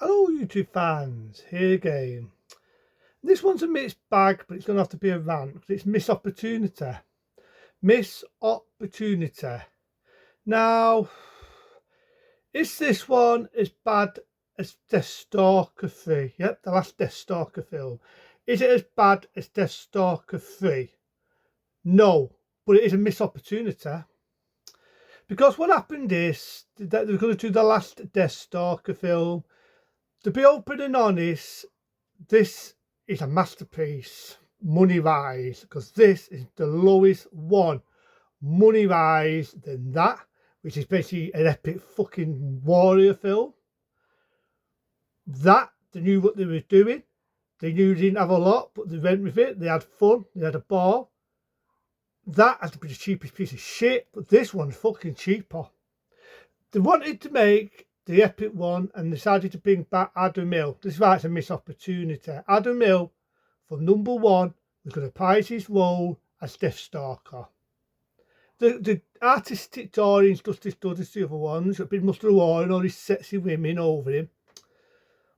Hello YouTube fans, here again. This one's a mixed bag, but it's going to have to be a rant because it's missed opportunity. Missed opportunity. Now, is this one as bad as Deathstalker 3? Yep, the last Deathstalker film. Is it as bad as Deathstalker 3? No, but it is a missed opportunity. Because what happened is that they were going to do the last Deathstalker film. To be open and honest, this is a masterpiece money wise, because this is the lowest one money wise than that, which is basically an epic fucking warrior film. That they knew what they were doing. They knew they didn't have a lot, but they went with it. They had fun. They had a ball. That had to be the cheapest piece of shit, but this one's fucking cheaper. They wanted to make the epic one and decided to bring back Adam Hill. This is why it's a missed opportunity. Adam Hill, from number one, was going to prize his role as Deathstalker. The artistic drawings just as the other ones. A big Mustard War and all these sexy women over him.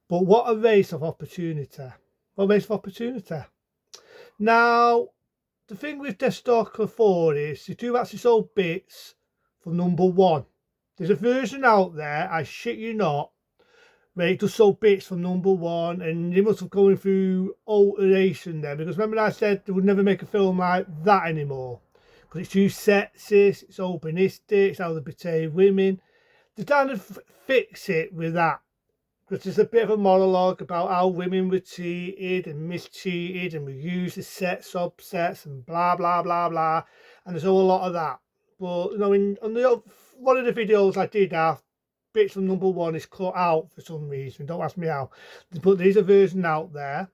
But what a waste of opportunity. What a waste of opportunity. Now, the thing with Deathstalker 4 is they do actually sold bits from number one. There's a version out there, I shit you not, where it does sell bits from number one, and they must have gone through alteration there, because remember I said they would never make a film like that anymore, because it's too sexist, it's openistic, it's how they betray women. They're trying to fix it with that, because there's a bit of a monologue about how women were cheated and mistreated and were used as sex objects and blah blah blah blah, and there's a whole lot of that. But you know, on the one of the videos I did have, bits from number one is cut out for some reason. Don't ask me how. But there's a version out there,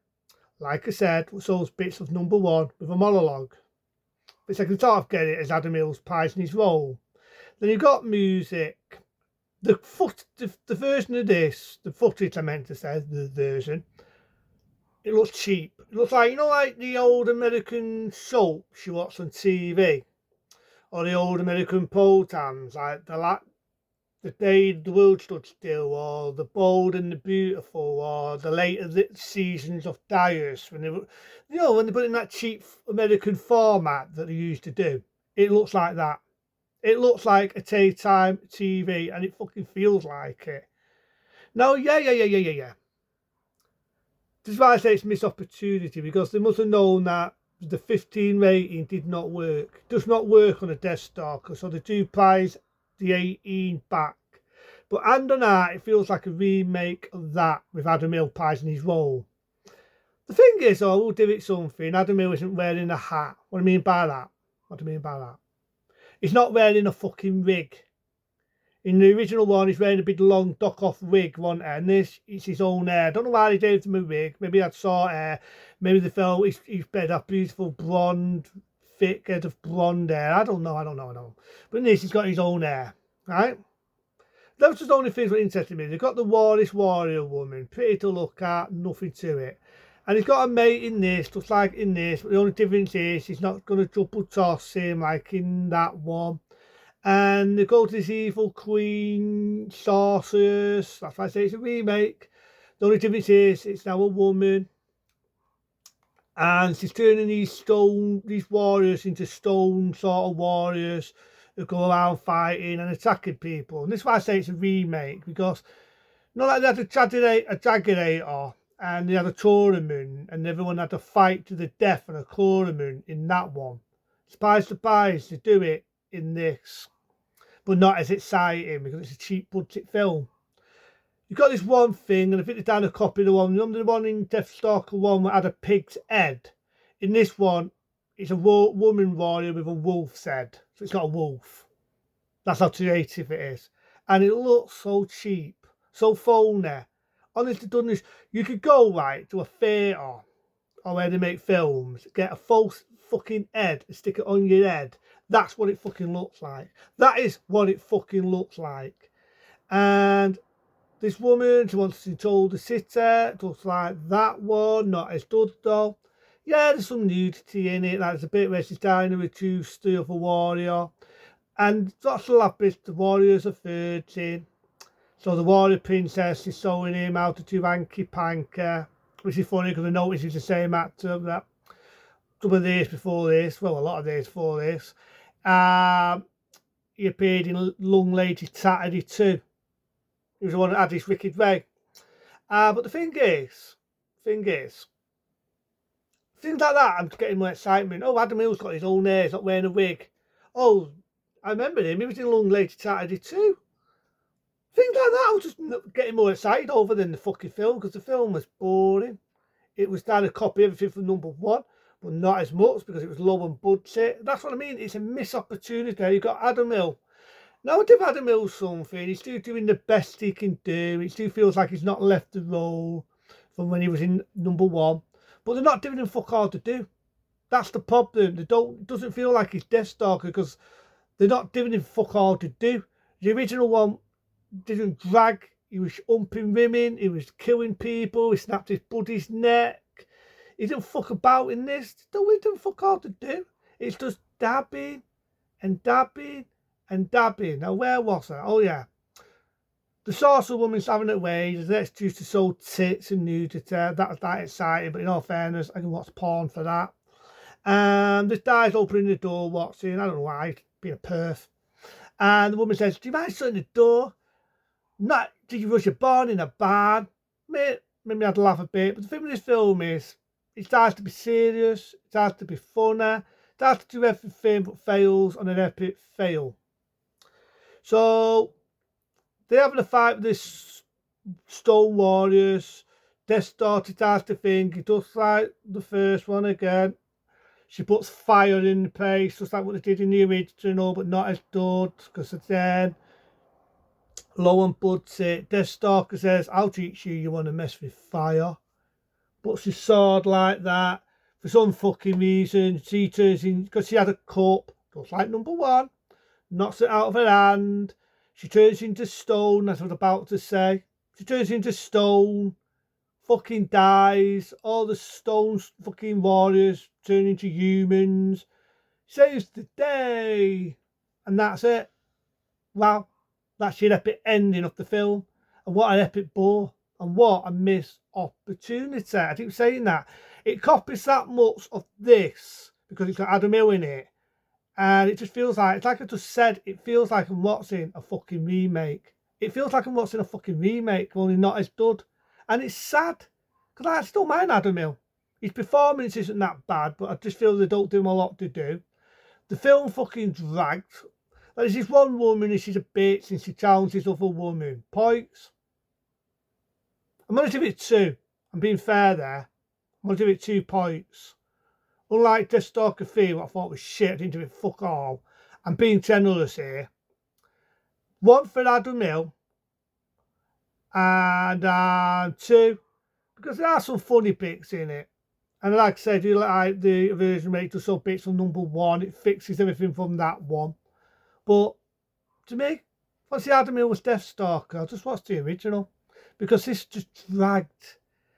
like I said, which shows bits of number one with a monologue, which I can sort of get it as Adam Hill's praising his role. Then you've got music. The version of this, the footage I meant to say, the version, it looks cheap. It looks like, you know, like the old American soaps you watch on TV, or the old American programs, like the Day the World Stood Still, or The Bold and the Beautiful, or the later seasons of Dias, when they were, you know, when they put in that cheap American format that they used to do. It looks like that. It looks like a daytime TV, and it fucking feels like it. No, yeah. This is why I say it's missed opportunity, because they must have known that the 15 rating did not work. It does not work on a Deathstalker, so they do prize the 18 back. But and on that, it feels like a remake of that with Adam Hill prizing his role. The thing is, I will give it something. Adam Hill isn't wearing a hat. What do I mean by that? What do I mean by that? He's not wearing a fucking wig. In the original one, he's wearing a big long dock-off wig, one hair, and this is his own hair. I don't know why they gave him a wig. Maybe he had short hair. Maybe they felt he's better have beautiful blonde, thick head of blonde hair. I don't know. But in this, he's got his own hair, right? Those are the only things that interested me. They've got the warrior woman, pretty to look at, nothing to it. And he's got a mate in this, just like in this, but the only difference is he's not going to double toss him like in that one. And they go to this evil queen, sorceress. That's why I say it's a remake. The only difference is it's now a woman. And she's turning these warriors into stone sort of warriors who go around fighting and attacking people. And this is why I say it's a remake, because not like they had a gladiator and they had a tournament and everyone had to fight to the death in a tournament in that one. Surprise, they do it in this, but not as exciting because it's a cheap budget film. You've got this one thing, and I think they've done a copy of the one. Remember the one in Deathstalker 1 that had a pig's head? In this one, it's a woman warrior with a wolf's head. So it's got a wolf. That's how creative it is. And it looks so cheap, so phony. Honestly done this. You could go right to a theatre or where they make films, get a false fucking head and stick it on your head. That's what it fucking looks like. That is what it fucking looks like. And this woman, she wants to control the city, just like that one, not as good though. Yeah, there's some nudity in it. There's a bit where she's trying to reduce the other warrior. And that's the last bit, the warriors are 13. So the warrior princess is showing him how to do hanky panky, which is funny because I noticed he's the same actor that some of days before this, well, a lot of days before this, he appeared in Long Lady Saturday too. He was the one that had this wicked way. But the thing is, things like that, I'm getting more excitement. Oh, Adam Hill's got his own hair, he's not wearing a wig. Oh, I remember him, he was in Long Lady Saturday too. Things like that, I was just getting more excited over than the fucking film, because the film was boring. It was trying to copy everything from number one, but not as much because it was low on budget. That's what I mean, it's a missed opportunity. You've got Adam Hill. Now, give Adam Hill something. He's still doing the best he can do. It still feels like he's not left the role from when he was in number one. But they're not giving him fuck all to do. That's the problem. It doesn't feel like he's Deathstalker because they're not giving him fuck all to do. The original one didn't drag. He was humping women. He was killing people. He snapped his buddy's neck. He didn't fuck about in this. He didn't fuck all to do. It's just dabbing and dabbing and dabbing. Now, where was I? Oh, yeah. The sorcerer woman's having it way. There's an excuse to show tits and nudity. That's that exciting, but in all fairness, I can watch porn for that. This guy's opening the door, watching. I don't know why, being a perf. And the woman says, "Do you mind shutting the door? Not, did you rush your barn in a barn?" Mate, maybe I'd laugh a bit. But the thing with this film is, it starts to be serious, it starts to be funny, it starts to do everything but fails on an epic fail. So they're having a fight with this stone warriors. Deathstalker starts to think, it does like the first one again. She puts fire in the place, just like what they did in the original, but not as good, because again, low on budget. Deathstalker says, "I'll teach you, you want to mess with fire." Puts his sword like that. For some fucking reason, she turns in, because she had a cup, just like number one, knocks it out of her hand. She turns into stone, that's what I was about to say. She turns into stone, fucking dies. All the stone fucking warriors turn into humans. Saves the day. And that's it. Wow. That's your epic ending of the film. And what an epic bore. And what a missed opportunity. I keep saying that. It copies that much of this because it's got Adam Hill in it. And it just feels like, it's like I just said, it feels like I'm watching a fucking remake. It feels like I'm watching a fucking remake, only not as good. And it's sad, because I still mind Adam Hill. His performance isn't that bad, but I just feel they don't do him a lot to do. The film fucking dragged. There's this one woman and she's a bitch and she challenges this other woman. Points. I'm going to give it 2. I'm being fair there. I'm going to give it 2 points. Unlike Deathstalker 3, what I thought was shit, I didn't give it fuck all. I'm being generous here. 1 for Adam Hill. And 2, because there are some funny bits in it. And like I said, you like the version made to some bits from number 1. It fixes everything from that one. But to me, once the Adam Hill was Deathstalker, I just watched the original. Because this just dragged.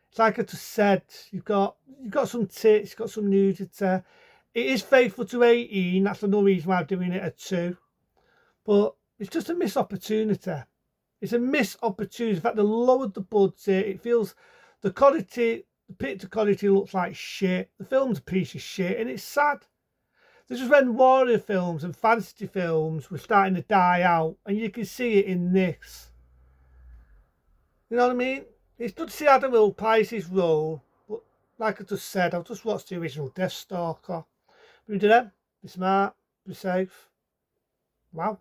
It's like I just said, you've got some tits, you've got some nudity. It is faithful to 18. That's another reason why I'm doing it at 2. But it's just a missed opportunity. It's a missed opportunity. In fact, they lowered the budget. It feels the quality, the picture quality looks like shit. The film's a piece of shit, and it's sad. This is when warrior films and fantasy films were starting to die out, and you can see it in this. You know what I mean? It's good to see Adam Hill plays his role, but like I just said, I've just watched the original Deathstalker. But until then, be smart, be safe. Wow.